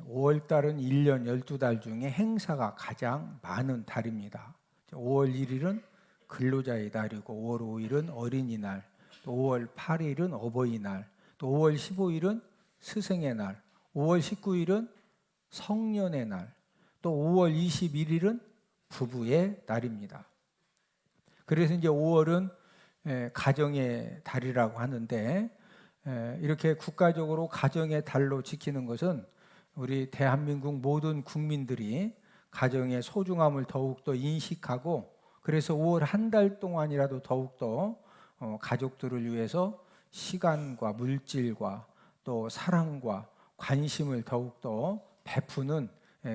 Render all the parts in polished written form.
5월 달은 1년 12달 중에 행사가 가장 많은 달입니다. 5월 1일은 근로자의 달이고 5월 5일은 어린이날, 또 5월 8일은 어버이날, 또 5월 15일은 스승의 날, 5월 19일은 성년의 날, 또 5월 21일은 부부의 날입니다. 그래서 이제 5월은 가정의 달이라고 하는데, 이렇게 국가적으로 가정의 달로 지키는 것은 우리 대한민국 모든 국민들이 가정의 소중함을 더욱더 인식하고, 그래서 5월 한 달 동안이라도 더욱더 가족들을 위해서 시간과 물질과 또 사랑과 관심을 더욱더 베푸는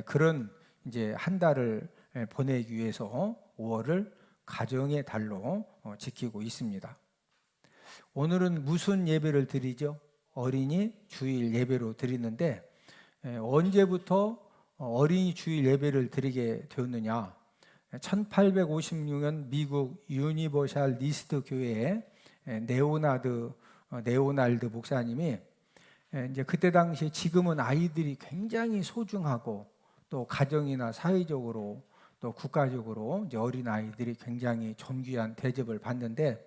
그런 이제 한 달을 보내기 위해서 5월을 가정의 달로 지키고 있습니다. 오늘은 무슨 예배를 드리죠? 어린이 주일 예배로 드리는데, 언제부터 어린이 주일 예배를 드리게 되었느냐? 1856년 미국 유니버셜리스트 교회의 네오날드 목사님이 이제 그때 당시, 지금은 아이들이 굉장히 소중하고 또 가정이나 사회적으로 또 국가적으로 이제 어린 아이들이 굉장히 존귀한 대접을 받는데,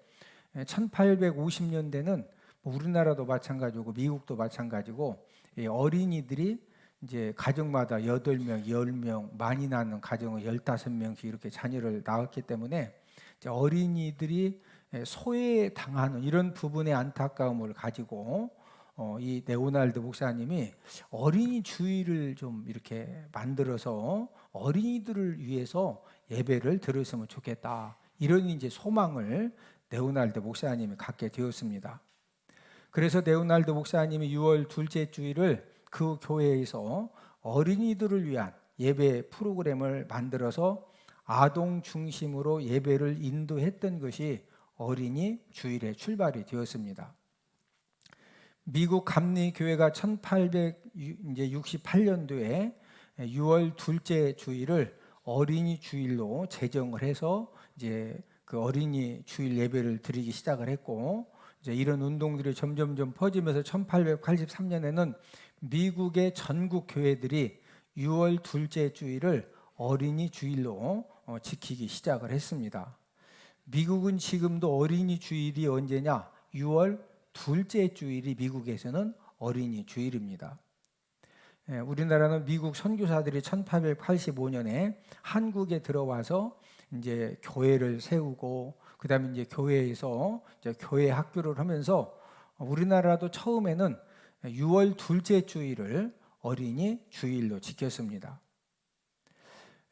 1850년대는 우리나라도 마찬가지고 미국도 마찬가지고 어린이들이 이제 가정마다 8명, 10명, 많이 낳는 가정은 15명씩 이렇게 자녀를 낳았기 때문에 이제 어린이들이 소외당하는 이런 부분의 안타까움을 가지고 이 네오날드 목사님이 어린이 주일을 좀 이렇게 만들어서 어린이들을 위해서 예배를 드렸으면 좋겠다, 이런 이제 소망을 네오날드 목사님이 갖게 되었습니다. 그래서 네오날드 목사님이 6월 둘째 주일을 그 교회에서 어린이들을 위한 예배 프로그램을 만들어서 아동 중심으로 예배를 인도했던 것이 어린이 주일의 출발이 되었습니다. 미국 감리교회가 1868년도에 6월 둘째 주일을 어린이 주일로 제정을 해서 이제 그 어린이 주일 예배를 드리기 시작을 했고, 이제 이런 운동들이 점점 퍼지면서 1883년에는 미국의 전국 교회들이 6월 둘째 주일을 어린이 주일로 지키기 시작을 했습니다. 미국은 지금도 어린이 주일이 언제냐? 6월 둘째 주일이 미국에서는 어린이 주일입니다. 우리나라는 미국 선교사들이 1885년에 한국에 들어와서 이제 교회를 세우고, 그다음에 이제 교회에서 이제 교회 학교를 하면서 우리나라도 처음에는 6월 둘째 주일을 어린이 주일로 지켰습니다.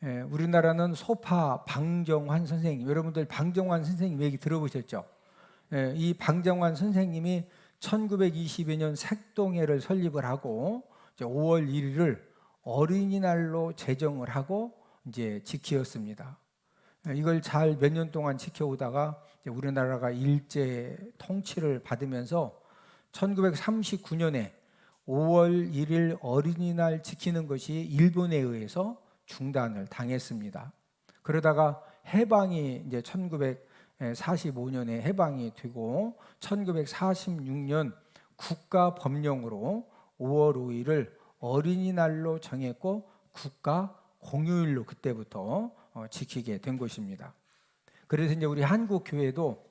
우리나라는 소파 방정환 선생님, 여러분들 방정환 선생님 얘기 들어보셨죠? 이 방정환 선생님이 1922년 색동회를 설립을 하고 5월 1일을 어린이날로 제정을 하고 이제 지키었습니다. 이걸 잘 몇 년 동안 지켜오다가 우리나라가 일제 통치를 받으면서 1939년에 5월 1일 어린이날 지키는 것이 일본에 의해서 중단을 당했습니다. 그러다가 해방이 이제 1945년에 해방이 되고 1946년 국가 법령으로 5월 5일을 어린이날로 정했고 국가 공휴일로 그때부터 지키게 된 것입니다. 그래서 이제 우리 한국 교회도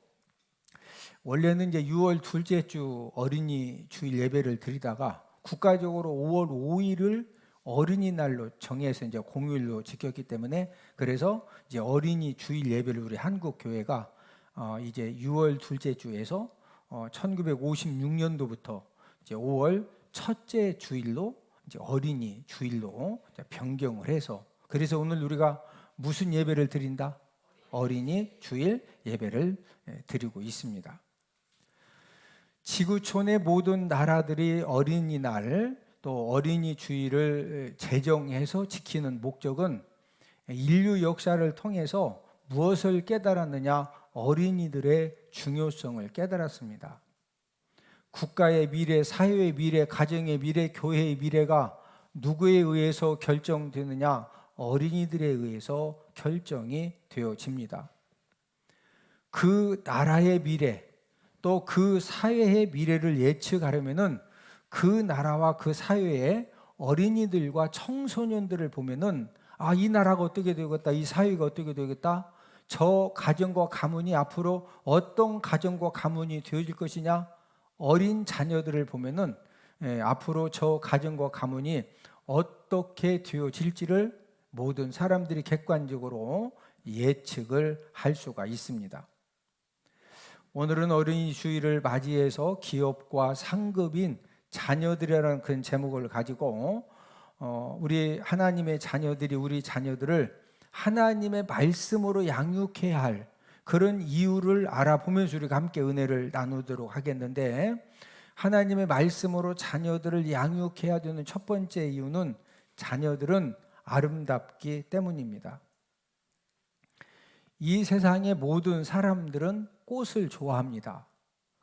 원래는 이제 6월 둘째 주 어린이 주일 예배를 드리다가 국가적으로 5월 5일을 어린이날로 정해서 이제 공휴일로 지켰기 때문에, 그래서 이제 어린이 주일 예배를 우리 한국 교회가 이제 6월 둘째 주에서 1956년도부터 이제 5월 첫째 주일로 이제 어린이 주일로 변경을 해서, 그래서 오늘 우리가 무슨 예배를 드린다? 어린이 주일 예배를 드리고 있습니다. 지구촌의 모든 나라들이 어린이날 또 어린이 주일을 제정해서 지키는 목적은 인류 역사를 통해서 무엇을 깨달았느냐? 어린이들의 중요성을 깨달았습니다. 국가의 미래, 사회의 미래, 가정의 미래, 교회의 미래가 누구에 의해서 결정되느냐? 어린이들에 의해서 결정이 되어집니다. 그 나라의 미래, 또 그 사회의 미래를 예측하려면은 그 나라와 그 사회에 어린이들과 청소년들을 보면은 이 나라가 어떻게 되겠다, 이 사회가 어떻게 되겠다, 저 가정과 가문이 앞으로 어떤 가정과 가문이 되어질 것이냐, 어린 자녀들을 보면은 앞으로 저 가정과 가문이 어떻게 되어질지를 모든 사람들이 객관적으로 예측을 할 수가 있습니다. 오늘은 어린이 주일을 맞이해서 기업과 상급인 자녀들이라는 그런 제목을 가지고 우리 하나님의 자녀들이 우리 자녀들을 하나님의 말씀으로 양육해야 할 그런 이유를 알아보면서 우리가 함께 은혜를 나누도록 하겠는데, 하나님의 말씀으로 자녀들을 양육해야 되는 첫 번째 이유는 자녀들은 아름답기 때문입니다. 이 세상의 모든 사람들은 꽃을 좋아합니다.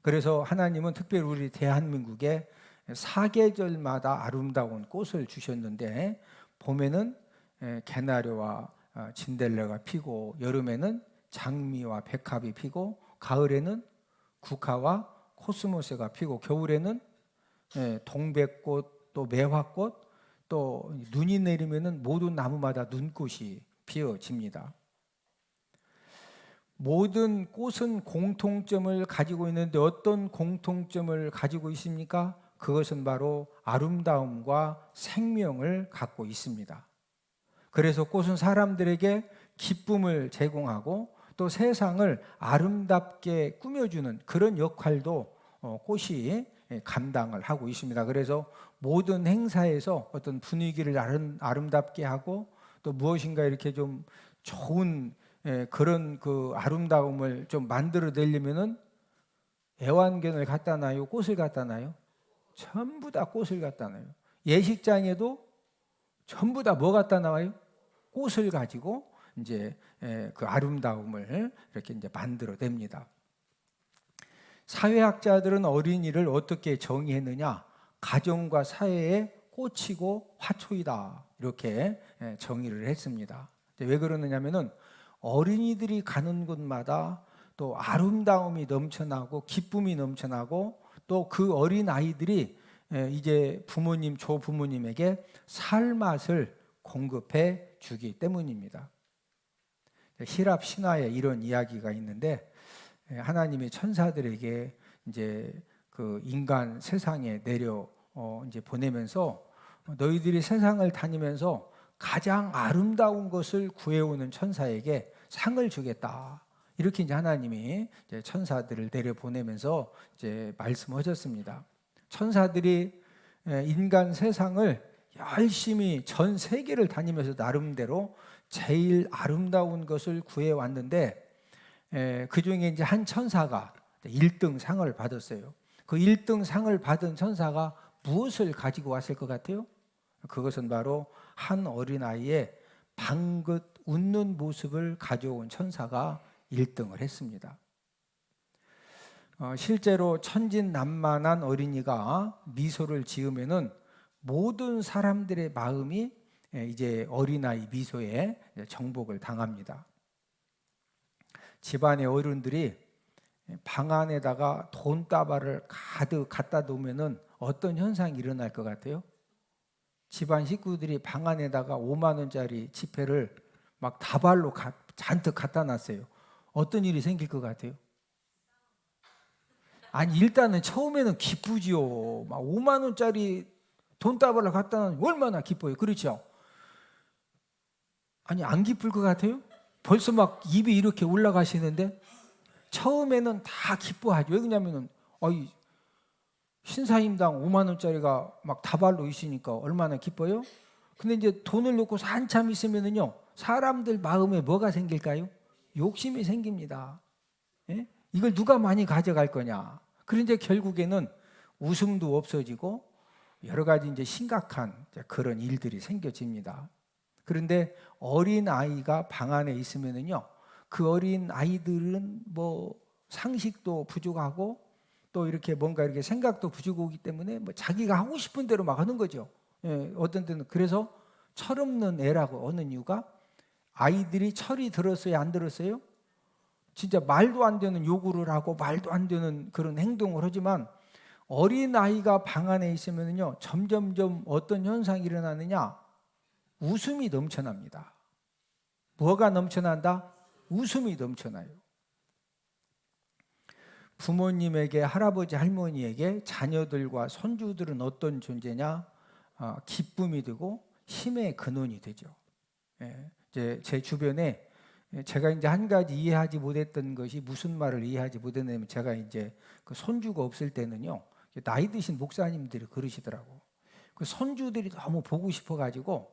그래서 하나님은 특별히 우리 대한민국에 사계절마다 아름다운 꽃을 주셨는데, 봄에는 개나리와 진달래가 피고, 여름에는 장미와 백합이 피고, 가을에는 국화와 코스모스가 피고, 겨울에는 동백꽃, 또 매화꽃, 또 눈이 내리면은 모든 나무마다 눈꽃이 피어집니다. 모든 꽃은 공통점을 가지고 있는데 어떤 공통점을 가지고 있습니까? 그것은 바로 아름다움과 생명을 갖고 있습니다. 그래서 꽃은 사람들에게 기쁨을 제공하고 또 세상을 아름답게 꾸며주는 그런 역할도 꽃이 감당을 하고 있습니다. 그래서 모든 행사에서 어떤 분위기를 아름답게 하고 또 무엇인가 이렇게 좀 좋은 그런 그 아름다움을 좀 만들어내려면은 애완견을 갖다 놔요, 꽃을 갖다 놔요? 전부 다 꽃을 갖다 놔요. 예식장에도 전부 다 뭐 갖다 놔요? 꽃을 가지고 이제 그 아름다움을 이렇게 이제 만들어냅니다. 사회학자들은 어린이를 어떻게 정의했느냐? 가정과 사회의 꽃이고 화초이다, 이렇게 정의를 했습니다. 왜 그러느냐면은 어린이들이 가는 곳마다 또 아름다움이 넘쳐나고 기쁨이 넘쳐나고 또 그 어린 아이들이 이제 부모님, 조부모님에게 살맛을 공급해 주기 때문입니다. 히랍 신화에 이런 이야기가 있는데, 하나님의 천사들에게 이제 그 인간 세상에 내려 이제 보내면서 너희들이 세상을 다니면서 가장 아름다운 것을 구해오는 천사에게 상을 주겠다, 이렇게 이제 하나님이 이제 천사들을 내려 보내면서 이제 말씀하셨습니다. 천사들이 인간 세상을 열심히 전 세계를 다니면서 나름대로 제일 아름다운 것을 구해왔는데, 그 중에 이제 한 천사가 1등 상을 받았어요. 그 1등 상을 받은 천사가 무엇을 가지고 왔을 것 같아요? 그것은 바로 한 어린아이의 방긋 웃는 모습을 가져온 천사가 1등을 했습니다. 실제로 천진난만한 어린이가 미소를 지으면은 모든 사람들의 마음이 이제 어린아이 미소에 정복을 당합니다. 집안의 어른들이 방 안에다가 돈다발을 가득 갖다 놓으면은 어떤 현상이 일어날 것 같아요? 집안 식구들이 방 안에다가 5만 원짜리 지폐를 막 다발로 잔뜩 갖다 놨어요. 어떤 일이 생길 것 같아요? 아니, 일단은 처음에는 기쁘지요. 막 5만 원짜리 돈다발을 갖다 놓으면 얼마나 기뻐요. 그렇죠? 아니, 안 기쁠 것 같아요? 벌써 막 입이 이렇게 올라가시는데, 처음에는 다 기뻐하죠. 왜 그러냐면은 신사임당 5만 원짜리가 막 다발로 있으니까 얼마나 기뻐요? 근데 이제 돈을 놓고 한참 있으면은요, 사람들 마음에 뭐가 생길까요? 욕심이 생깁니다. 예? 이걸 누가 많이 가져갈 거냐? 그런데 결국에는 웃음도 없어지고 여러 가지 이제 심각한 그런 일들이 생겨집니다. 그런데 어린 아이가 방 안에 있으면은요, 그 어린 아이들은 뭐 상식도 부족하고 또 이렇게 뭔가 이렇게 생각도 부족하기 때문에 뭐 자기가 하고 싶은 대로 막 하는 거죠. 어떤 때는 그래서 철없는 애라고 하는 이유가, 아이들이 철이 들었어요, 안 들었어요? 진짜 말도 안 되는 요구를 하고 말도 안 되는 그런 행동을 하지만 어린 아이가 방 안에 있으면요, 점점점 어떤 현상이 일어나느냐? 웃음이 넘쳐납니다. 뭐가 넘쳐난다? 웃음이 넘쳐나요. 부모님에게, 할아버지, 할머니에게 자녀들과 손주들은 어떤 존재냐? 기쁨이 되고 힘의 근원이 되죠. 이제 제 주변에 제가 이제 한 가지 이해하지 못했던 것이, 무슨 말을 이해하지 못했냐면, 제가 이제 그 손주가 없을 때는요, 나이 드신 목사님들이 그러시더라고. 그 손주들이 너무 보고 싶어가지고,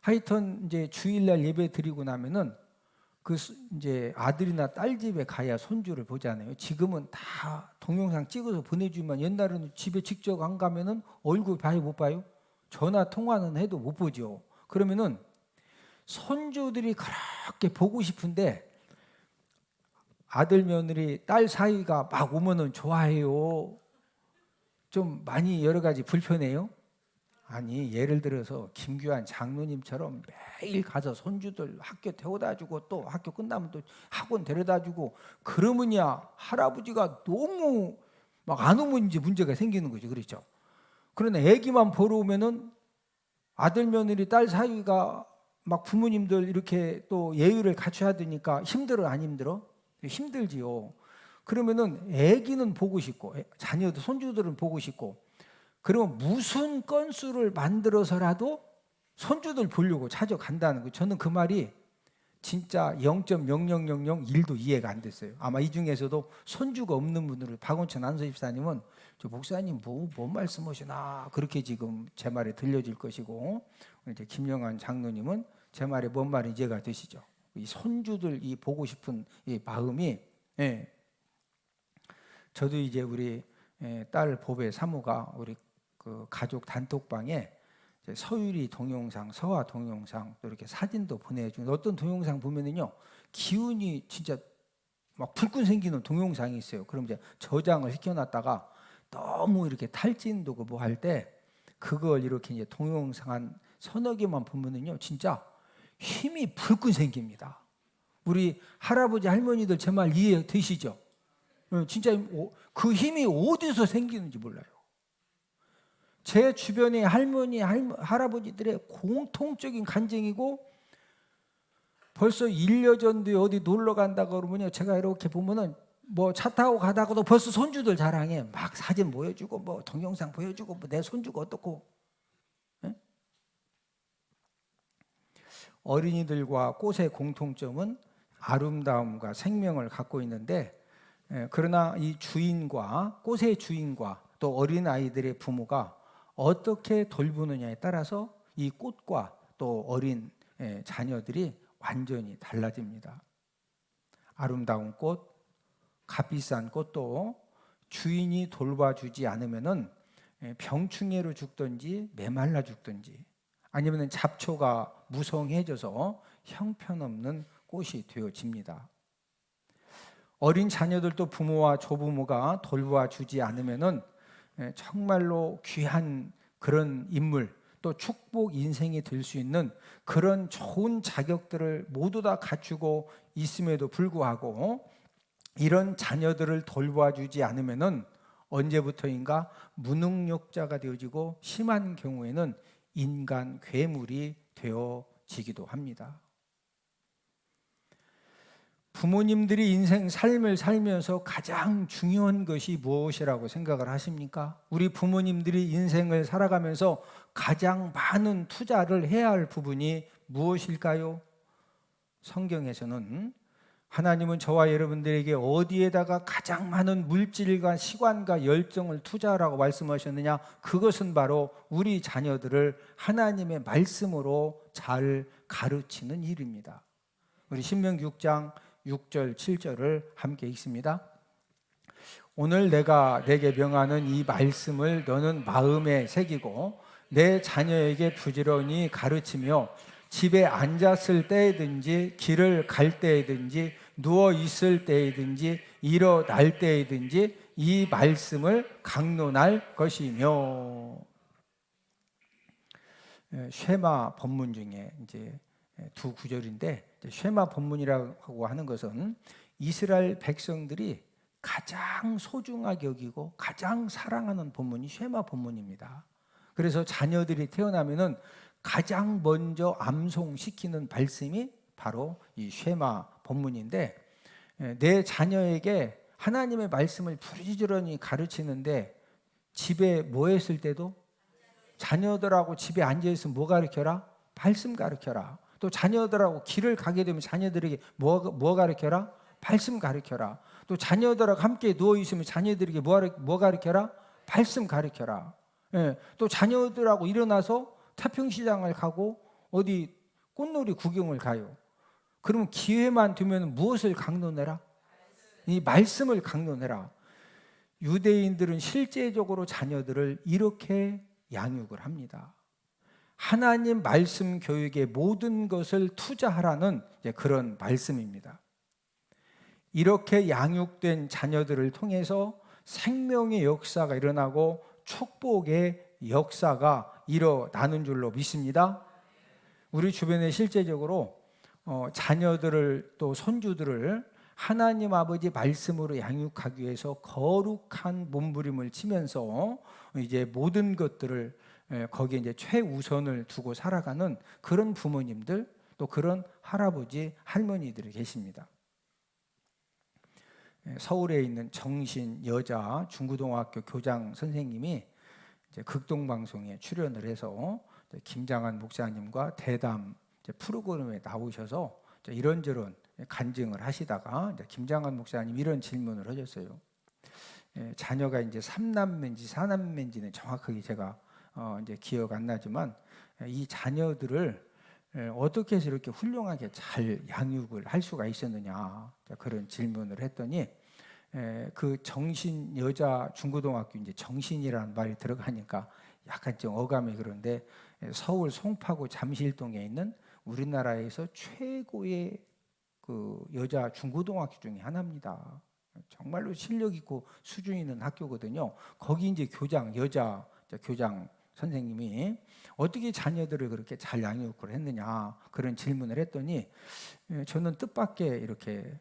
하여튼 이제 주일날 예배 드리고 나면은 그 이제 아들이나 딸 집에 가야 손주를 보잖아요. 지금은 다 동영상 찍어서 보내주면, 옛날에는 집에 직접 안 가면은 얼굴 봐요, 못 봐요? 전화 통화는 해도 못 보죠. 그러면은 손주들이 그렇게 보고 싶은데 아들 며느리 딸 사이가 막 오면은 좋아해요? 좀 많이 여러 가지 불편해요? 아니, 예를 들어서 김규환 장로님처럼 매일 가서 손주들 학교 태워다 주고, 또 학교 끝나면 또 학원 데려다 주고, 그러면야 할아버지가 너무 막 안 오면 이제 문제가 생기는 거죠. 그렇죠? 그러나 애기만 보러 오면은 아들 며느리 딸 사이가 막 부모님들 이렇게 또 예의를 갖춰야 되니까 힘들어, 안 힘들어? 힘들지요. 그러면은 애기는 보고 싶고, 자녀들 손주들은 보고 싶고, 그러면 무슨 건수를 만들어서라도 손주들 보려고 찾아간다는 거. 저는 그 말이 진짜 0.0001도 이해가 안 됐어요. 아마 이 중에서도 손주가 없는 분들은, 박원천 안수집사님은 저 목사님 뭔 말씀하시나 그렇게 지금 제 말에 들려질 것이고, 이제 김영환 장로님은 제 말에 뭔 말인지 이해가 되시죠? 이 손주들 이 보고 싶은 이 마음이, 저도 이제 우리 딸 보배 사모가 우리 그 가족 단톡방에 서유리 동영상, 서화 동영상, 또 이렇게 사진도 보내주는, 어떤 동영상 보면은요, 기운이 진짜 막 불끈 생기는 동영상이 있어요. 그럼 이제 저장을 시켜놨다가 너무 이렇게 탈진도 뭐 할 때 그걸 이렇게 이제 동영상 한 서너 개만 보면은요, 진짜 힘이 불끈 생깁니다. 우리 할아버지 할머니들 제 말 이해되시죠? 진짜 그 힘이 어디서 생기는지 몰라요. 제 주변의 할머니, 할아버지들의 공통적인 간증이고, 벌써 1년 전에 어디 놀러 간다고 그러면요, 제가 이렇게 보면은 뭐 차 타고 가다가도 벌써 손주들 자랑해. 막 사진 보여주고, 뭐 동영상 보여주고, 뭐 내 손주가 어떻고. 어린이들과 꽃의 공통점은 아름다움과 생명을 갖고 있는데, 그러나 이 주인과, 꽃의 주인과 또 어린아이들의 부모가 어떻게 돌보느냐에 따라서 이 꽃과 또 어린 자녀들이 완전히 달라집니다. 아름다운 꽃, 값비싼 꽃도 주인이 돌봐주지 않으면은 병충해로 죽든지 메말라 죽든지, 아니면 잡초가 무성해져서 형편없는 꽃이 되어집니다. 어린 자녀들도 부모와 조부모가 돌봐주지 않으면은 정말로 귀한 그런 인물, 또 축복 인생이 될 수 있는 그런 좋은 자격들을 모두 다 갖추고 있음에도 불구하고, 이런 자녀들을 돌봐주지 않으면은 언제부터인가 무능력자가 되어지고, 심한 경우에는 인간 괴물이 되어지기도 합니다. 부모님들이 인생 삶을 살면서 가장 중요한 것이 무엇이라고 생각을 하십니까? 우리 부모님들이 인생을 살아가면서 가장 많은 투자를 해야 할 부분이 무엇일까요? 성경에서는 하나님은 저와 여러분들에게 어디에다가 가장 많은 물질과 시간과 열정을 투자하라고 말씀하셨느냐? 그것은 바로 우리 자녀들을 하나님의 말씀으로 잘 가르치는 일입니다. 우리 신명기 6장 6절 7절을 함께 읽습니다. 오늘 내가 내게 명하는 이 말씀을 너는 마음에 새기고 내 자녀에게 부지런히 가르치며 집에 앉았을 때든지 길을 갈 때든지 누워 있을 때든지 일어날 때든지 이 말씀을 강론할 것이며. 쉐마 본문 중에 이제 두 구절인데, 쉐마 본문이라고 하는 것은 이스라엘 백성들이 가장 소중하게 여기고 가장 사랑하는 본문이 쉐마 본문입니다. 그래서 자녀들이 태어나면은 가장 먼저 암송시키는 말씀이 바로 이 쉐마 본문인데, 내 자녀에게 하나님의 말씀을 부지런히 가르치는데 집에 뭐 했을 때도 자녀들하고 집에 앉아있으면 뭐 가르쳐라? 말씀 가르쳐라. 또 자녀들하고 길을 가게 되면 자녀들에게 뭐 가르쳐라? 말씀 가르쳐라. 또 자녀들하고 함께 누워있으면 자녀들에게 뭐 가르쳐라? 말씀 가르쳐라. 또 자녀들하고 일어나서 태평시장을 가고 어디 꽃놀이 구경을 가요. 그러면 기회만 되면 무엇을 강론해라? 이 말씀을 강론해라. 유대인들은 실제적으로 자녀들을 이렇게 양육을 합니다. 하나님 말씀 교육에 모든 것을 투자하라는 그런 말씀입니다. 이렇게 양육된 자녀들을 통해서 생명의 역사가 일어나고 축복의 역사가 일어나는 줄로 믿습니다. 우리 주변에 실제적으로 자녀들을 또 손주들을 하나님 아버지 말씀으로 양육하기 위해서 거룩한 몸부림을 치면서 이제 모든 것들을 거기에 이제 최우선을 두고 살아가는 그런 부모님들, 또 그런 할아버지, 할머니들이 계십니다. 서울에 있는 정신 여자 중고등학교 교장 선생님이 이제 극동방송에 출연을 해서 김장한 목사님과 대담 프로그램에 나오셔서 이런저런 간증을 하시다가 김장한 목사님 이런 질문을 하셨어요. 자녀가 이제 3남매인지 4남매인지는 정확하게 제가 이제 기억 안 나지만 이 자녀들을 어떻게 해서 이렇게 훌륭하게 잘 양육을 할 수가 있었느냐, 그런 질문을 했더니 그 정신 여자 중고등학교, 이제 정신이라는 말이 들어가니까 약간 좀 어감이 그런데, 서울 송파구 잠실동에 있는 우리나라에서 최고의 그 여자 중고등학교 중에 하나입니다. 정말로 실력 있고 수준 있는 학교거든요. 거기 이제 여자 교장 선생님이 어떻게 자녀들을 그렇게 잘 양육을 했느냐, 그런 질문을 했더니 저는 뜻밖의 이렇게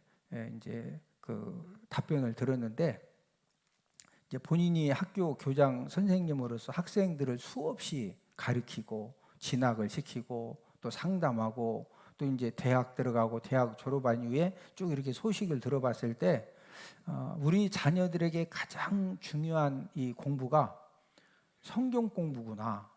이제 그 답변을 들었는데, 이제 본인이 학교 교장 선생님으로서 학생들을 수없이 가르치고 진학을 시키고 또 상담하고 또 이제 대학 들어가고 대학 졸업한 이후에 쭉 이렇게 소식을 들어봤을 때 우리 자녀들에게 가장 중요한 이 공부가 성경 공부구나.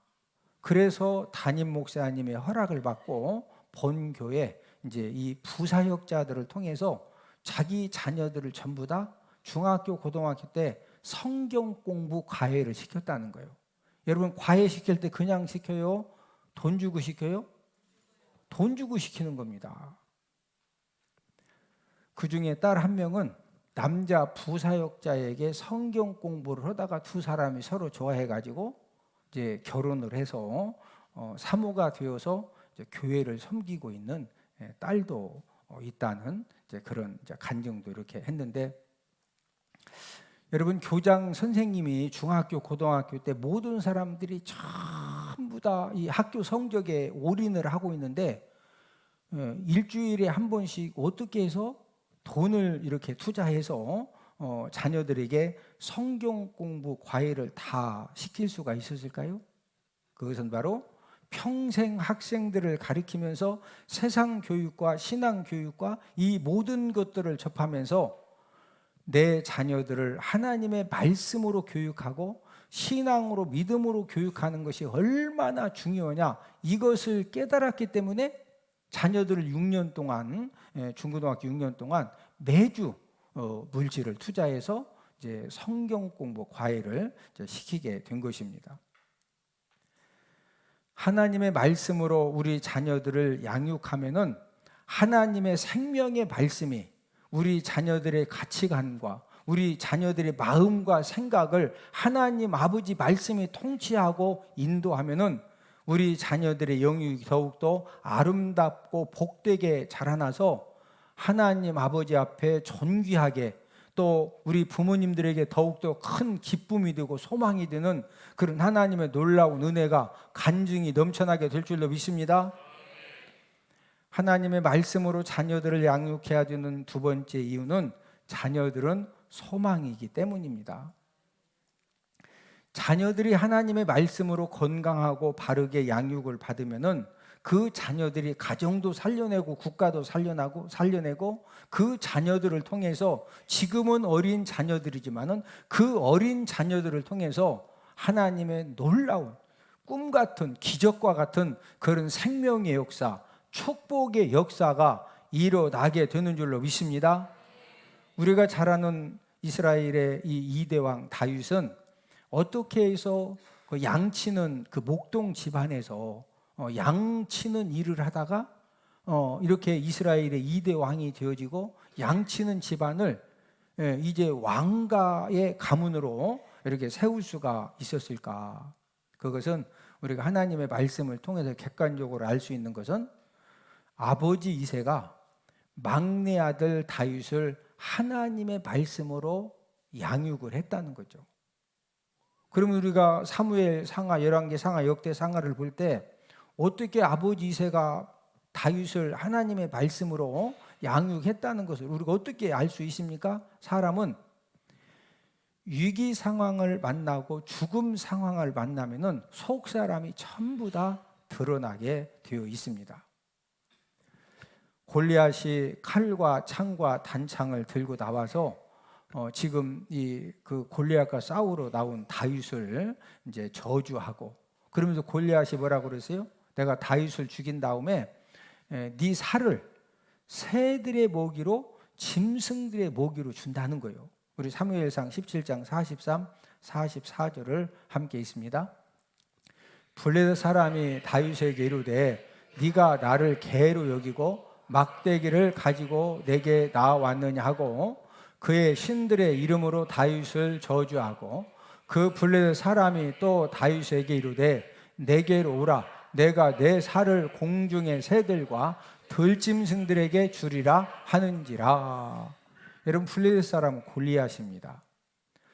그래서 담임 목사님의 허락을 받고 본교에 이제 이 부사역자들을 통해서 자기 자녀들을 전부 다 중학교 고등학교 때 성경 공부 과외를 시켰다는 거예요. 여러분, 과외 시킬 때 그냥 시켜요? 돈 주고 시켜요? 돈 주고 시키는 겁니다. 그 중에 딸 한 명은 남자 부사역자에게 성경 공부를 하다가 두 사람이 서로 좋아해가지고 이제 결혼을 해서 사모가 되어서 이제 교회를 섬기고 있는 딸도 있다는 이제 그런 이제 간증도 이렇게 했는데, 여러분, 교장 선생님이 중학교 고등학교 때 모든 사람들이 전부 다 이 학교 성적에 올인을 하고 있는데 일주일에 한 번씩 어떻게 해서 돈을 이렇게 투자해서 자녀들에게 성경 공부 과외를 다 시킬 수가 있었을까요? 그것은 바로 평생 학생들을 가르치면서 세상 교육과 신앙 교육과 이 모든 것들을 접하면서 내 자녀들을 하나님의 말씀으로 교육하고 신앙으로, 믿음으로 교육하는 것이 얼마나 중요하냐, 이것을 깨달았기 때문에 자녀들을 6년 동안, 중고등학교 6년 동안 매주 물질을 투자해서 이제 성경 공부 과외를 이제 시키게 된 것입니다. 하나님의 말씀으로 우리 자녀들을 양육하면은 하나님의 생명의 말씀이 우리 자녀들의 가치관과 우리 자녀들의 마음과 생각을 하나님 아버지 말씀이 통치하고 인도하면은 우리 자녀들의 영육이 더욱더 아름답고 복되게 자라나서 하나님 아버지 앞에 존귀하게, 또 우리 부모님들에게 더욱더 큰 기쁨이 되고 소망이 되는 그런 하나님의 놀라운 은혜가 간증이 넘쳐나게 될 줄로 믿습니다. 하나님의 말씀으로 자녀들을 양육해야 되는 두 번째 이유는 자녀들은 소망이기 때문입니다. 자녀들이 하나님의 말씀으로 건강하고 바르게 양육을 받으면은 그 자녀들이 가정도 살려내고 국가도 살려내고 그 자녀들을 통해서 지금은 어린 자녀들이지만은 그 어린 자녀들을 통해서 하나님의 놀라운 꿈 같은 기적과 같은 그런 생명의 역사, 축복의 역사가 일어나게 되는 줄로 믿습니다. 우리가 잘 아는 이스라엘의 이 2대 왕 다윗은 어떻게 해서 그 양치는 그 목동 집안에서 양치는 일을 하다가 이렇게 이스라엘의 2대 왕이 되어지고 양치는 집안을 이제 왕가의 가문으로 이렇게 세울 수가 있었을까? 그것은 우리가 하나님의 말씀을 통해서 객관적으로 알 수 있는 것은 아버지 이새가 막내 아들 다윗을 하나님의 말씀으로 양육을 했다는 거죠. 그러면 우리가 사무엘 상하, 열왕기 상하, 역대 상하를 볼 때 어떻게 아버지 이새가 다윗을 하나님의 말씀으로 양육했다는 것을 우리가 어떻게 알 수 있습니까? 사람은 위기 상황을 만나고 죽음 상황을 만나면은 속 사람이 전부 다 드러나게 되어 있습니다. 골리앗이 칼과 창과 단창을 들고 나와서 지금 그 골리앗과 싸우러 나온 다윗을 이제 저주하고 그러면서 골리앗이 뭐라고 그랬어요? 내가 다윗을 죽인 다음에 네 살을 새들의 먹이로 짐승들의 먹이로 준다는 거예요. 우리 사무엘상 17장 43, 44절을 함께 있습니다. 블레셋 사람이 다윗에게 이르되 네가 나를 개로 여기고 막대기를 가지고 내게 나왔느냐 하고 그의 신들의 이름으로 다윗을 저주하고 그 블레셋 사람이 또 다윗에게 이르되 내게로 오라 내가 내 살을 공중의 새들과 들짐승들에게 주리라 하는지라. 여러분 블레셋 사람은 골리앗입니다.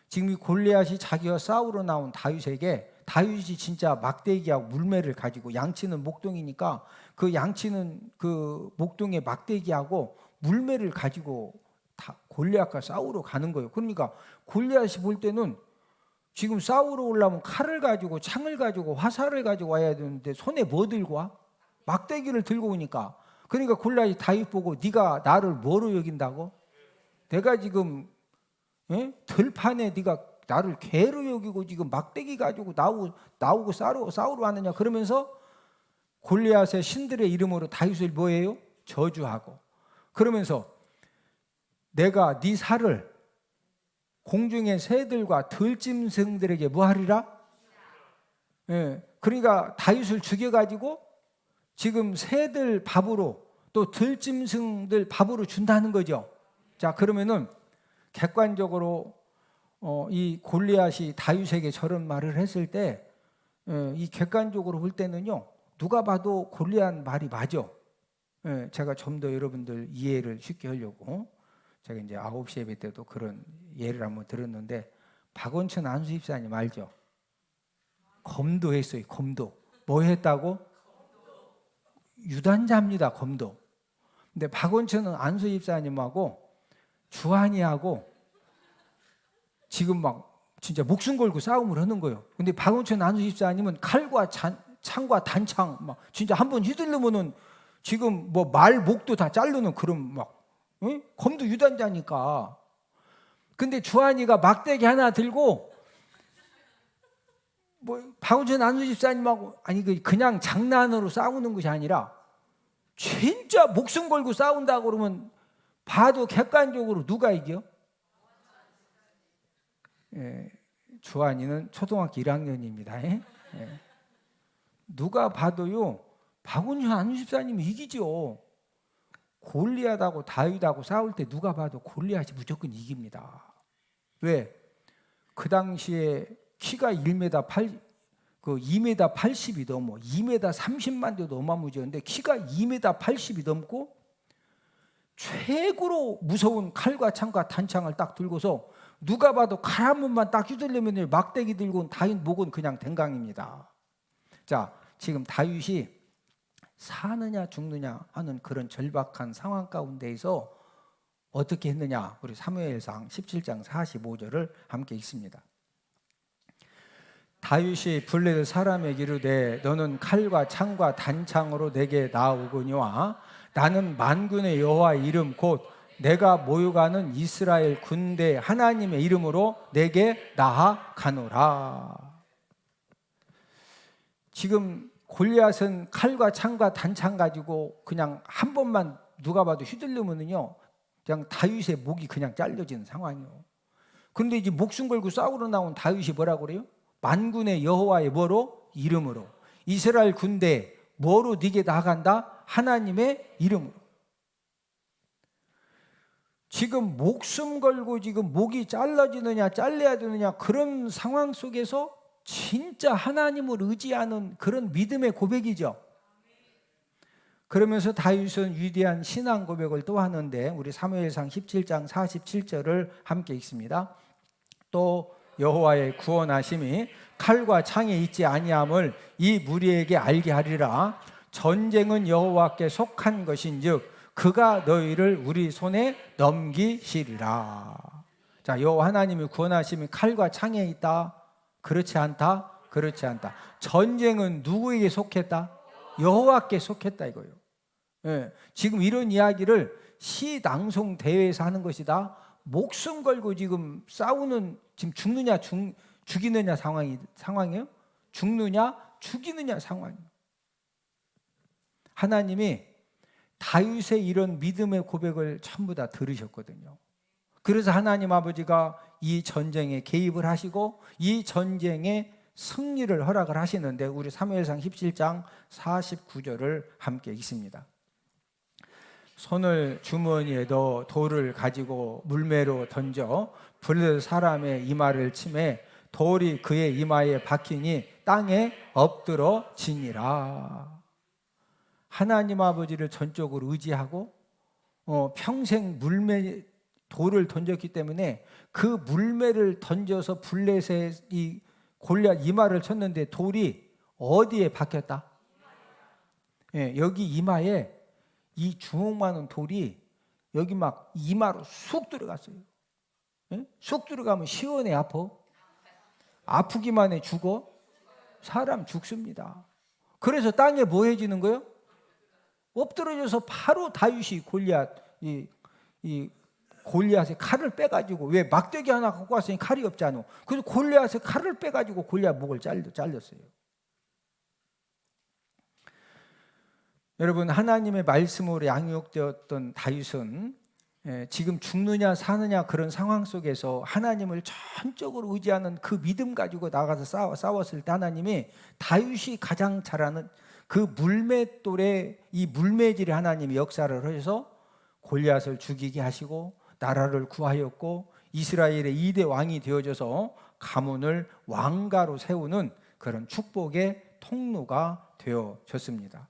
지금 이 골리앗이 자기와 싸우러 나온 다윗에게 다윗이 진짜 막대기하고 물매를 가지고 양치는 목동이니까 그 양치는 그 목동의 막대기하고 물매를 가지고 골리앗과 싸우러 가는 거예요. 그러니까 골리앗이 볼 때는 지금 싸우러 오려면 칼을 가지고 창을 가지고 화살을 가지고 와야 되는데 손에 뭐 들고 와? 막대기를 들고 오니까 그러니까 골리앗이 다윗 보고 네가 나를 뭐로 여긴다고? 내가 지금 들판에 네가 나를 개로 여기고 지금 막대기 가지고 나오고 싸우러 왔느냐 그러면서 골리앗의 신들의 이름으로 다윗을 뭐예요? 저주하고 그러면서 내가 네 살을 공중의 새들과 들짐승들에게 뭐 하리라? 그러니까 다윗을 죽여가지고 지금 새들 밥으로 또 들짐승들 밥으로 준다는 거죠. 자 그러면은 객관적으로 이 골리앗이 다윗에게 저런 말을 했을 때 이 객관적으로 볼 때는요 누가 봐도 골리앗 말이 맞아. 제가 좀 더 여러분들 이해를 쉽게 하려고 제가 이제 9시 예배 때도 그런 예를 한번 들었는데 박원천 안수 집사님 알죠? 검도했어요. 검도. 뭐 했다고? 유단자입니다. 검도. 근데 박원천은 안수 집사님하고 주한이하고 지금 막 진짜 목숨 걸고 싸움을 하는 거예요. 근데 박원천 안수 집사님은 칼과 창과 단창 막 진짜 한번 휘둘르면은 지금 뭐 말 목도 다 자르는 그런 막 검도 유단자니까. 근데 주한이가 막대기 하나 들고 뭐 박원천 안수 집사님하고 아니 그냥 장난으로 싸우는 것이 아니라 진짜 목숨 걸고 싸운다 그러면 봐도 객관적으로 누가 이겨? 주한이는 초등학교 1학년입니다. 누가 봐도요 박원천 안수 집사님이 이기죠. 골리앗하고 다윗하고 싸울 때 누가 봐도 골리앗이 무조건 이깁니다. 왜? 그 당시에 키가 2m 80이 넘어 2m 30만도 넘어무지였는데 키가 2m 80이 넘고 최고로 무서운 칼과 창과 단창을 딱 들고서 누가 봐도 칼 한 번만 딱 휘둘리면 막대기 들고 온 다윗 목은 그냥 댕강입니다. 자, 지금 다윗이 사느냐 죽느냐 하는 그런 절박한 상황 가운데에서 어떻게 했느냐? 우리 사무엘상 17장 45절을 함께 읽습니다. 다윗이 블레셋 사람에게 이르되 너는 칼과 창과 단창으로 내게 나아오거니와 나는 만군의 여호와의 이름 곧 내가 모욕하는 이스라엘 군대 하나님의 이름으로 내게 나아가노라. 지금 골리앗은 칼과 창과 단창 가지고 그냥 한 번만 누가 봐도 휘둘르면은요 그냥 다윗의 목이 그냥 잘려지는 상황이에요. 그런데 이제 목숨 걸고 싸우러 나온 다윗이 뭐라고 그래요? 만군의 여호와의 뭐로? 이름으로. 이스라엘 군대 뭐로 네게 나아간다? 하나님의 이름으로. 지금 목숨 걸고 지금 목이 잘라지느냐 잘려야 되느냐 그런 상황 속에서 진짜 하나님을 의지하는 그런 믿음의 고백이죠. 그러면서 다윗은 위대한 신앙 고백을 또 하는데 우리 사무엘상 17장 47절을 함께 읽습니다. 또 여호와의 구원하심이 칼과 창에 있지 아니함을 이 무리에게 알게 하리라. 전쟁은 여호와께 속한 것인즉 그가 너희를 우리 손에 넘기시리라. 자, 여호와 하나님의 구원하심이 칼과 창에 있다? 그렇지 않다? 그렇지 않다. 전쟁은 누구에게 속했다? 여호와께 속했다 이거예요. 예, 지금 이런 이야기를 시 낭송 대회에서 하는 것이다. 목숨 걸고 지금 싸우는 지금 죽느냐 죽이느냐 상황이에요. 죽느냐 죽이느냐 상황이에요. 하나님이 다윗의 이런 믿음의 고백을 전부 다 들으셨거든요. 그래서 하나님 아버지가 이 전쟁에 개입을 하시고 이 전쟁에 승리를 허락을 하시는데 우리 사무엘상 17장 49절을 함께 읽습니다. 손을 주머니에 넣어 돌을 가지고 물매로 던져 블레셋 사람의 이마를 치매 돌이 그의 이마에 박히니 땅에 엎드러 지니라. 하나님 아버지를 전적으로 의지하고 평생 물매 돌을 던졌기 때문에 그 물매를 던져서 블레셋이 골리앗 이마를 쳤는데 돌이 어디에 박혔다? 예, 여기 이마에 이 주먹만한 돌이 여기 막 이마로 쑥 들어갔어요. 예? 쑥 들어가면 시원해 아파? 아프기만 해 죽어? 사람 죽습니다. 그래서 땅에 뭐 해지는 거예요? 엎드러져서 바로 다윗이 골리앗의 칼을 빼가지고 왜 막대기 하나 갖고 왔으니 칼이 없잖아. 그래서 골리앗의 칼을 빼가지고 골리앗 목을 잘렸어요. 여러분 하나님의 말씀으로 양육되었던 다윗은 지금 죽느냐 사느냐 그런 상황 속에서 하나님을 전적으로 의지하는 그 믿음 가지고 나가서 싸웠을 때 하나님이 다윗이 가장 잘하는 그 물맷돌에 이 물매질의 하나님이 역사를 하셔서 골리앗을 죽이게 하시고 나라를 구하였고 이스라엘의 2대 왕이 되어져서 가문을 왕가로 세우는 그런 축복의 통로가 되어졌습니다.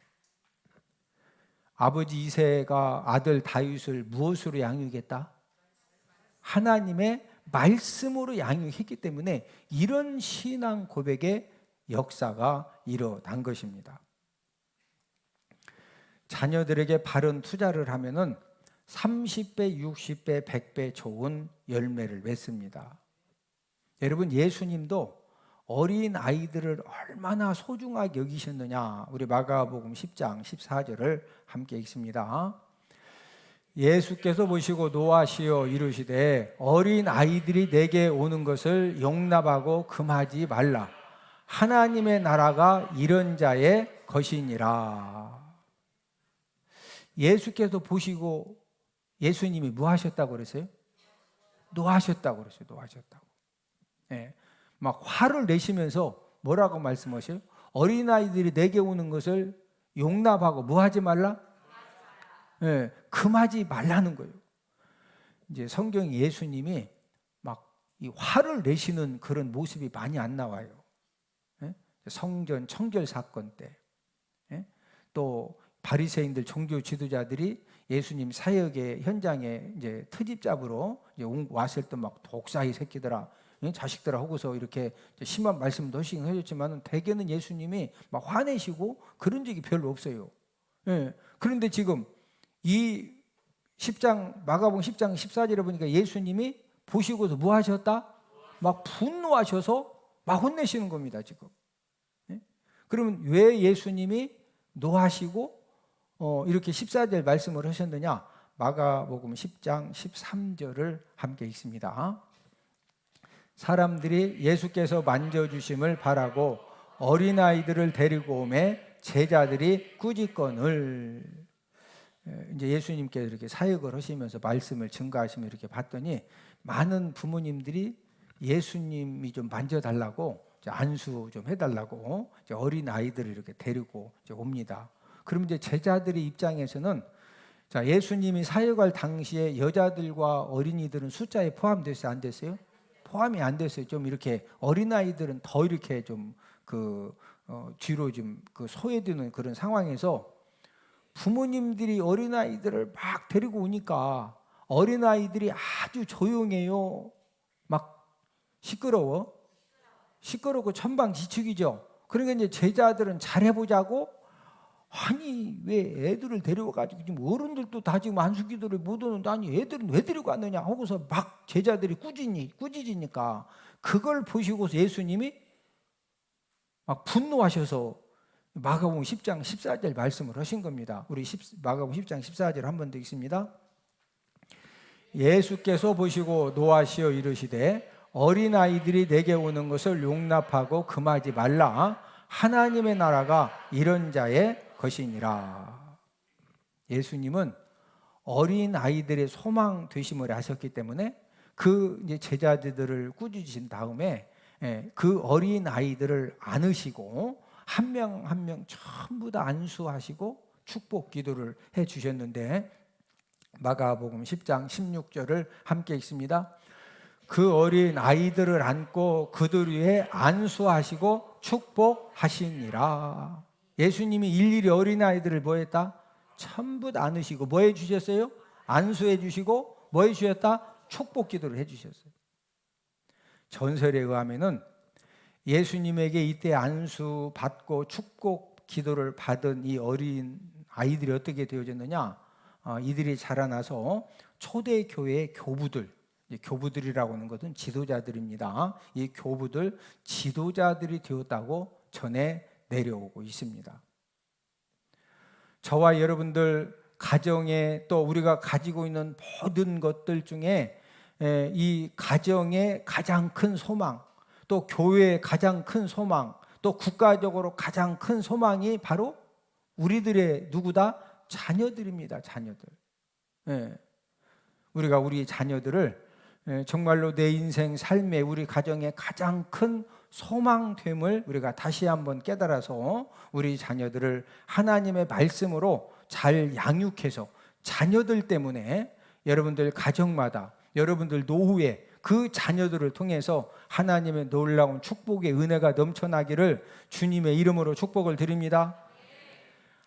아버지 이새가 아들 다윗을 무엇으로 양육했다? 하나님의 말씀으로 양육했기 때문에 이런 신앙 고백의 역사가 일어난 것입니다. 자녀들에게 바른 투자를 하면은 30배, 60배, 100배 좋은 열매를 맺습니다. 여러분 예수님도 어린 아이들을 얼마나 소중하게 여기셨느냐. 우리 마가복음 10장 14절을 함께 읽습니다. 예수께서 보시고 노하시어 이르시되 어린 아이들이 내게 오는 것을 용납하고 금하지 말라. 하나님의 나라가 이런 자의 것이니라. 예수께서 보시고 예수님이 뭐 하셨다고 그랬어요? 노하셨다고 그랬어요. 노하셨다고. 예. 막 화를 내시면서 뭐라고 말씀하셔요? 어린아이들이 내게 오는 것을 용납하고 뭐 하지 말라? 예, 금하지 말라는 거예요. 이제 성경 예수님이 막 이 화를 내시는 그런 모습이 많이 안 나와요. 예? 성전 청결 사건 때, 예? 또 바리새인들 종교 지도자들이 예수님 사역의 현장에 이제 트집 잡으러 이제 왔을 때 막 독사이 새끼들아, 자식들아 하고서 이렇게 심한 말씀도 하시긴 하셨지만 대개는 예수님이 막 화내시고 그런 적이 별로 없어요. 예. 그런데 지금 이 마가복음 10장 14절에 보니까 예수님이 보시고서 뭐 하셨다? 막 분노하셔서 막 혼내시는 겁니다, 지금. 네? 그러면 왜 예수님이 노하시고 이렇게 14절 말씀을 하셨느냐? 마가복음 10장 13절을 함께 읽습니다. 사람들이 예수께서 만져주심을 바라고 어린아이들을 데리고 오매 제자들이 꾸짖거늘. 이제 예수님께서 이렇게 사역을 하시면서 말씀을 증거하시면 이렇게 봤더니 많은 부모님들이 예수님이 좀 만져달라고 안수 좀 해달라고 어린 아이들을 이렇게 데리고 옵니다. 그럼 이제 제자들의 입장에서는 자, 예수님이 사역할 당시에 여자들과 어린이들은 숫자에 포함됐어요, 안 됐어요? 포함이 안 됐어요. 좀 이렇게 어린 아이들은 더 이렇게 좀 뒤로 좀 소외되는 그런 상황에서 부모님들이 어린 아이들을 막 데리고 오니까 어린 아이들이 아주 조용해요. 막 시끄럽고 천방지축이죠. 그러니까 이제 제자들은 잘해보자고 아니 왜 애들을 데려가지고 지금 어른들도 다 지금 안수기도를 못 오는데 아니 애들은 왜 데리고 왔느냐 하고서 막 제자들이 꾸짖으니까 그걸 보시고서 예수님이 막 분노하셔서 마가복음 10장 14절 말씀을 하신 겁니다. 우리 마가복음 10장 14절 한 번 더 읽습니다. 예수께서 보시고 노하시어 이르시되 어린아이들이 내게 오는 것을 용납하고 금하지 말라. 하나님의 나라가 이런 자의 것이니라. 예수님은 어린아이들의 소망 되심을 하셨기 때문에 그 이제 제자들을 꾸짖으신 다음에 그 어린아이들을 안으시고 한 명 한 명 전부 다 안수하시고 축복 기도를 해 주셨는데 마가복음 10장 16절을 함께 읽습니다. 그 어린 아이들을 안고 그들 위에 안수하시고 축복하시니라. 예수님이 일일이 어린 아이들을 뭐 했다? 전부 다 안으시고 뭐 해 주셨어요? 안수해 주시고 뭐 해 주셨다? 축복 기도를 해 주셨어요. 전설에 의하면은 예수님에게 이때 안수 받고 축복 기도를 받은 이 어린 아이들이 어떻게 되어졌느냐? 이들이 자라나서 초대교회 교부들이라고 하는 것은 지도자들입니다. 이 교부들 지도자들이 되었다고 전해 내려오고 있습니다. 저와 여러분들 가정에 또 우리가 가지고 있는 모든 것들 중에 이 가정의 가장 큰 소망, 또 교회의 가장 큰 소망, 또 국가적으로 가장 큰 소망이 바로 우리들의 누구다? 자녀들입니다. 자녀들. 우리가 우리 자녀들을 정말로 내 인생 삶에 우리 가정의 가장 큰 소망됨을 우리가 다시 한번 깨달아서 우리 자녀들을 하나님의 말씀으로 잘 양육해서 자녀들 때문에 여러분들 가정마다 여러분들 노후에 그 자녀들을 통해서 하나님의 놀라운 축복의 은혜가 넘쳐나기를 주님의 이름으로 축복을 드립니다.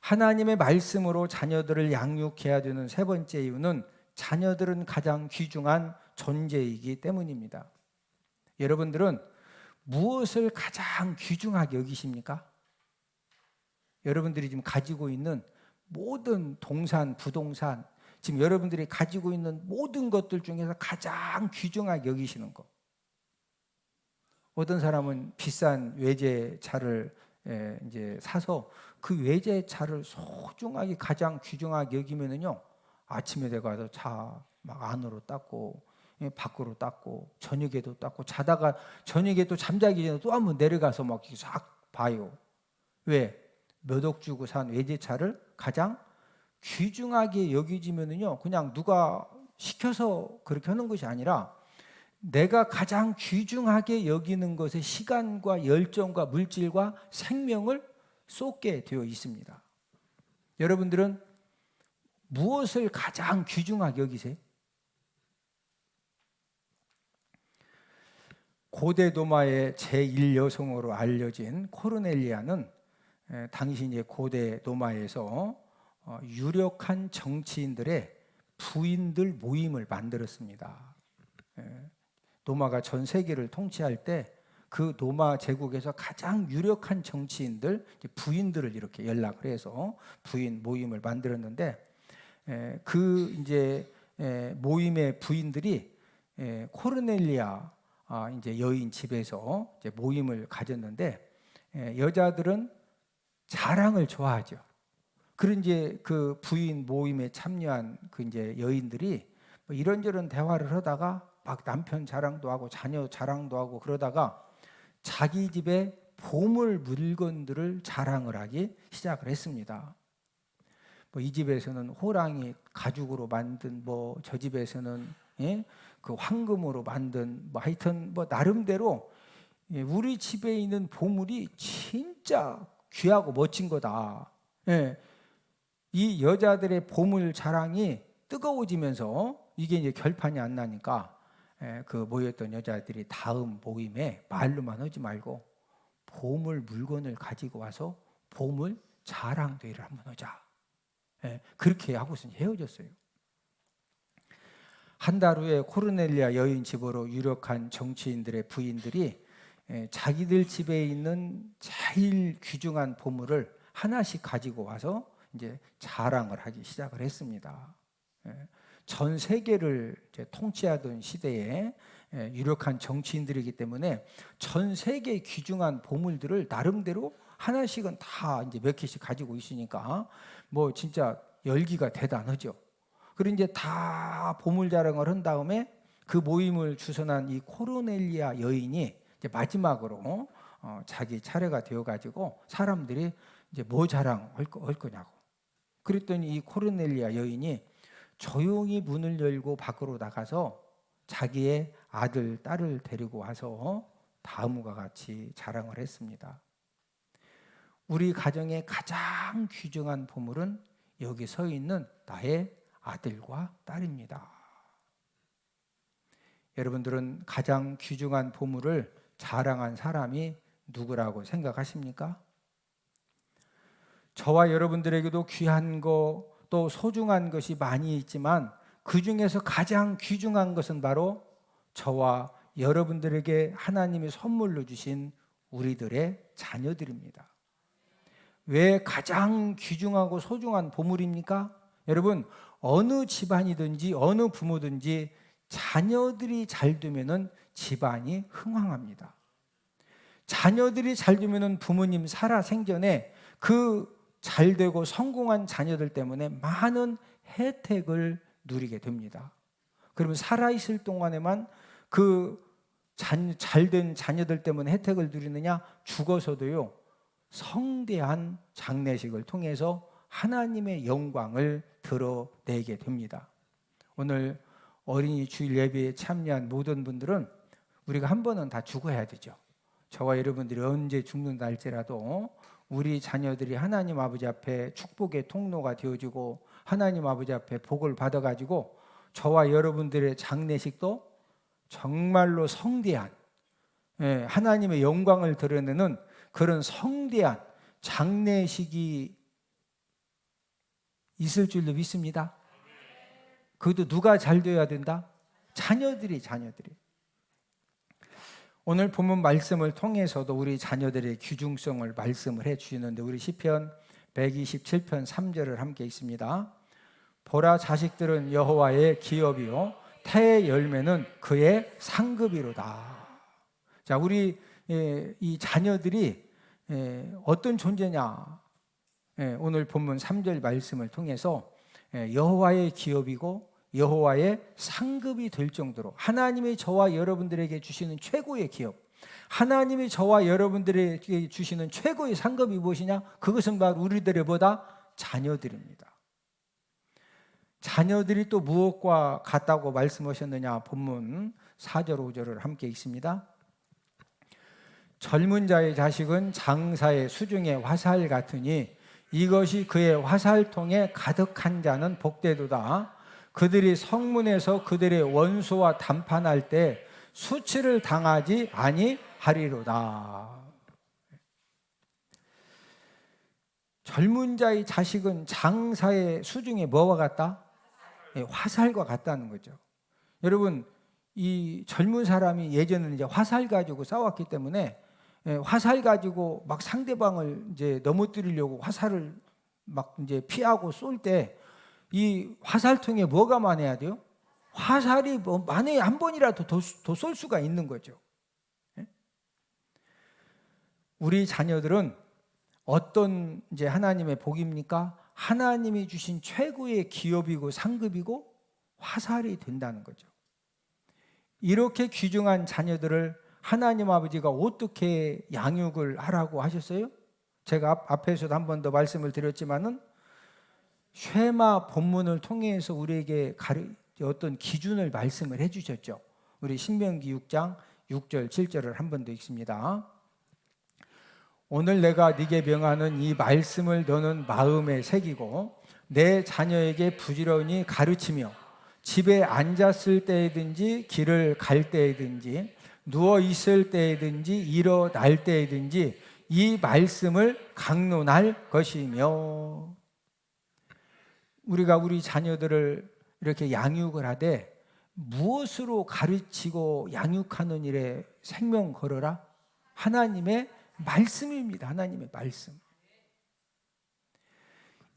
하나님의 말씀으로 자녀들을 양육해야 되는 세 번째 이유는 자녀들은 가장 귀중한 존재이기 때문입니다. 여러분들은 무엇을 가장 귀중하게 여기십니까? 여러분들이 지금 가지고 있는 모든 동산, 부동산, 지금 여러분들이 가지고 있는 모든 것들 중에서 가장 귀중하게 여기시는 것. 어떤 사람은 비싼 외제차를 이제 사서 그 외제차를 소중하게 가장 귀중하게 여기면은요, 아침에 내가 차 막 안으로 닦고 밖으로 닦고 저녁에도 닦고 자다가 저녁에 또 잠자기 전에 또 한번 내려가서 막 싹 봐요. 왜? 몇 억 주고 산 외제차를 가장 귀중하게 여기지면은요, 그냥 누가 시켜서 그렇게 하는 것이 아니라 내가 가장 귀중하게 여기는 것에 시간과 열정과 물질과 생명을 쏟게 되어 있습니다. 여러분들은 무엇을 가장 귀중하게 여기세요? 고대 로마의 제1여성으로 알려진 코르넬리아는 당시 이제 고대 로마에서 유력한 정치인들의 부인들 모임을 만들었습니다. 로마가 전 세계를 통치할 때 그 로마 제국에서 가장 유력한 정치인들 부인들을 이렇게 연락을 해서 부인 모임을 만들었는데 그 이제 모임의 부인들이 코르넬리아 이제 여인 집에서 이제 모임을 가졌는데 여자들은 자랑을 좋아하죠. 그런 이제 그 부인 모임에 참여한 그 이제 여인들이 뭐 이런저런 대화를 하다가 막 남편 자랑도 하고 자녀 자랑도 하고 그러다가 자기 집에 보물 물건들을 자랑을 하기 시작을 했습니다. 뭐 이 집에서는 호랑이 가죽으로 만든 뭐 저 집에서는 그 황금으로 만든 뭐 하여튼 뭐 나름대로 우리 집에 있는 보물이 진짜 귀하고 멋진 거다. 이 여자들의 보물 자랑이 뜨거워지면서 이게 이제 결판이 안 나니까 그 모였던 여자들이 다음 모임에 말로만 하지 말고 보물 물건을 가지고 와서 보물 자랑대회를 한번 하자. 그렇게 하고서 헤어졌어요. 한 달 후에 코르넬리아 여인 집으로 유력한 정치인들의 부인들이 자기들 집에 있는 제일 귀중한 보물을 하나씩 가지고 와서 이제 자랑을 하기 시작을 했습니다. 전 세계를 이제 통치하던 시대에 유력한 정치인들이기 때문에 전 세계 귀중한 보물들을 나름대로 하나씩은 다 이제 몇 개씩 가지고 있으니까 뭐 진짜 열기가 대단하죠. 그리고 이제 다 보물 자랑을 한 다음에 그 모임을 주선한 이 코르넬리아 여인이 이제 마지막으로 자기 차례가 되어가지고 사람들이 이제 뭐 자랑할 거냐고. 그랬더니 이 코르넬리아 여인이 조용히 문을 열고 밖으로 나가서 자기의 아들, 딸을 데리고 와서 다음과 같이 자랑을 했습니다. 우리 가정의 가장 귀중한 보물은 여기 서 있는 나의 아들과 딸입니다. 여러분들은 가장 귀중한 보물을 자랑한 사람이 누구라고 생각하십니까? 저와 여러분들에게도 귀한 거 또 소중한 것이 많이 있지만 그 중에서 가장 귀중한 것은 바로 저와 여러분들에게 하나님이 선물로 주신 우리들의 자녀들입니다. 왜 가장 귀중하고 소중한 보물입니까? 여러분, 어느 집안이든지 어느 부모든지 자녀들이 잘 되면은 집안이 흥황합니다. 자녀들이 잘 되면은 부모님 살아생전에 그 잘되고 성공한 자녀들 때문에 많은 혜택을 누리게 됩니다. 그러면 살아있을 동안에만 그 잘된 자녀들 때문에 혜택을 누리느냐? 죽어서도요, 성대한 장례식을 통해서 하나님의 영광을 드러내게 됩니다. 오늘 어린이 주일 예배에 참여한 모든 분들은 우리가 한 번은 다 죽어야 되죠. 저와 여러분들이 언제 죽는다 할지라도 우리 자녀들이 하나님 아버지 앞에 축복의 통로가 되어지고 하나님 아버지 앞에 복을 받아가지고 저와 여러분들의 장례식도 정말로 성대한 하나님의 영광을 드러내는 그런 성대한 장례식이 있을 줄로 믿습니다. 그것도 누가 잘 되어야 된다? 자녀들이. 오늘 본문 말씀을 통해서도 우리 자녀들의 귀중성을 말씀을 해주시는데 우리 시편 127편 3절을 함께 읽습니다. 보라, 자식들은 여호와의 기업이요 태의 열매는 그의 상급이로다. 자, 우리 이 자녀들이 어떤 존재냐? 오늘 본문 3절 말씀을 통해서 여호와의 기업이고 여호와의 상급이 될 정도로 하나님이 저와 여러분들에게 주시는 최고의 기업, 하나님이 저와 여러분들에게 주시는 최고의 상급이 무엇이냐? 그것은 바로 우리들의 보다 자녀들입니다. 자녀들이 또 무엇과 같다고 말씀하셨느냐? 본문 4절 5절을 함께 읽습니다. 젊은 자의 자식은 장사의 수중의 화살 같으니 이것이 그의 화살통에 가득한 자는 복되도다. 그들이 성문에서 그들의 원수와 담판할 때 수치를 당하지 아니하리로다. 젊은 자의 자식은 장사의 수중에 뭐와 같다? 화살과 같다는 거죠. 여러분, 이 젊은 사람이 예전에는 이제 화살 가지고 싸웠기 때문에 화살 가지고 막 상대방을 이제 넘어뜨리려고 화살을 막 이제 피하고 쏠 때 이 화살통에 뭐가 많아야 돼요? 화살이 뭐 만에 한 번이라도 더 쏠 수가 있는 거죠. 우리 자녀들은 어떤 이제 하나님의 복입니까? 하나님이 주신 최고의 기업이고 상급이고 화살이 된다는 거죠. 이렇게 귀중한 자녀들을 하나님 아버지가 어떻게 양육을 하라고 하셨어요? 제가 앞에서도 한 번 더 말씀을 드렸지만은 쉐마 본문을 통해서 우리에게 어떤 기준을 말씀을 해주셨죠. 우리 신명기 6장 6절 7절을 한 번 더 읽습니다. 오늘 내가 네게 명하는 이 말씀을 너는 마음에 새기고 내 자녀에게 부지런히 가르치며 집에 앉았을 때든지 길을 갈 때든지 누워 있을 때든지 일어날 때든지 이 말씀을 강론할 것이며. 우리가 우리 자녀들을 이렇게 양육을 하되 무엇으로 가르치고 양육하는 일에 생명 걸어라? 하나님의 말씀입니다. 하나님의 말씀.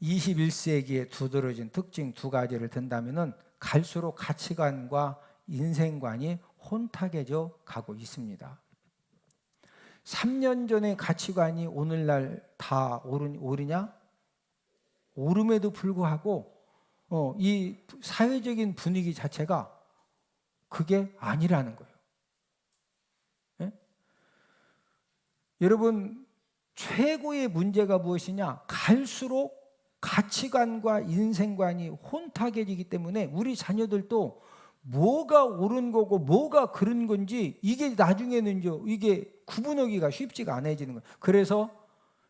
21세기에 두드러진 특징 두 가지를 든다면은 갈수록 가치관과 인생관이 혼탁해져 가고 있습니다. 3년 전의 가치관이 오늘날 다 오르냐? 오름에도 불구하고 이 사회적인 분위기 자체가 그게 아니라는 거예요. 예? 여러분, 최고의 문제가 무엇이냐? 갈수록 가치관과 인생관이 혼탁해지기 때문에 우리 자녀들도 뭐가 옳은 거고 뭐가 그른 건지 이게 나중에는 이게 구분하기가 쉽지가 않아지는 거예요. 그래서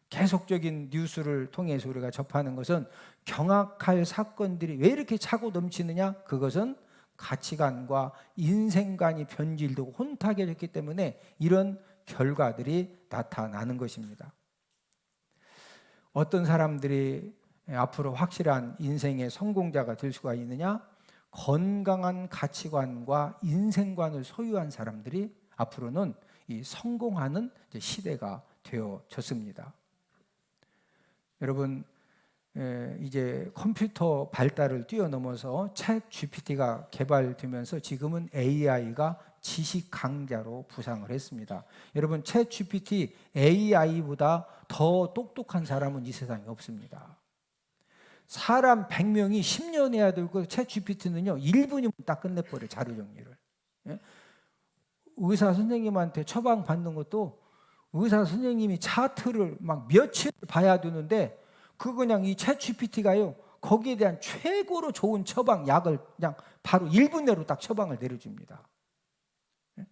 계속적인 뉴스를 통해서 우리가 접하는 것은 경악할 사건들이 왜 이렇게 차고 넘치느냐? 그것은 가치관과 인생관이 변질되고 혼탁해졌기 때문에 이런 결과들이 나타나는 것입니다. 어떤 사람들이 앞으로 확실한 인생의 성공자가 될 수가 있느냐? 건강한 가치관과 인생관을 소유한 사람들이 앞으로는 이 성공하는 시대가 되어졌습니다. 여러분, 이제 컴퓨터 발달을 뛰어넘어서 챗 GPT가 개발되면서 지금은 AI가 지식 강자로 부상을 했습니다. 여러분, 챗 GPT AI보다 더 똑똑한 사람은 이 세상에 없습니다. 사람 100명이 10년 해야 되고 챗 GPT는요 1분이면 딱 끝내버려요. 자료 정리를. 예? 의사 선생님한테 처방 받는 것도 의사 선생님이 차트를 막 며칠 봐야 되는데 그냥 이 챗 GPT가요 거기에 대한 최고로 좋은 처방 약을 그냥 바로 1분 내로 딱 처방을 내려줍니다. 예?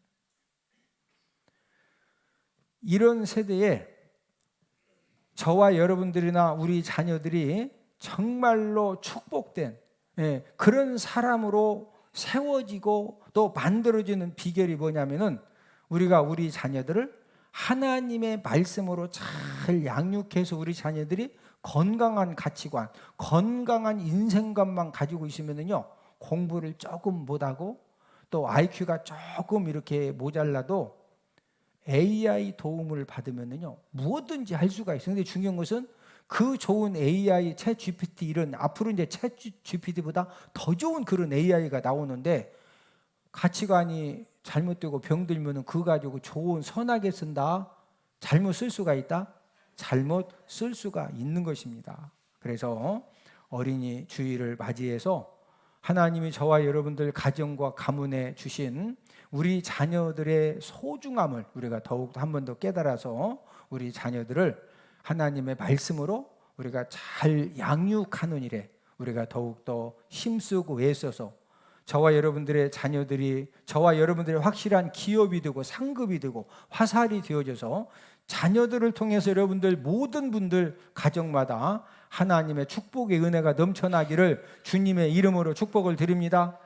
이런 세대에 저와 여러분들이나 우리 자녀들이 정말로 축복된 그런 사람으로 세워지고 또 만들어지는 비결이 뭐냐면은 우리가 우리 자녀들을 하나님의 말씀으로 잘 양육해서 우리 자녀들이 건강한 가치관, 건강한 인생관만 가지고 있으면은요 공부를 조금 못하고 또 IQ가 조금 이렇게 모자라도 AI 도움을 받으면은요 무엇든지 할 수가 있어요. 근데 중요한 것은 그 좋은 AI, 챗 GPT 이런 앞으로 이제 챗 GPT보다 더 좋은 그런 AI가 나오는데 가치관이 잘못되고 병들면은 그거 가지고 좋은 선하게 쓴다. 잘못 쓸 수가 있다. 잘못 쓸 수가 있는 것입니다. 그래서 어린이 주일을 맞이해서 하나님이 저와 여러분들 가정과 가문에 주신 우리 자녀들의 소중함을 우리가 더욱 한 번 더 깨달아서 우리 자녀들을 하나님의 말씀으로 우리가 잘 양육하는 일에 우리가 더욱더 힘쓰고 애써서 저와 여러분들의 자녀들이 저와 여러분들의 확실한 기업이 되고 상급이 되고 화살이 되어져서 자녀들을 통해서 여러분들 모든 분들 가정마다 하나님의 축복의 은혜가 넘쳐나기를 주님의 이름으로 축복을 드립니다.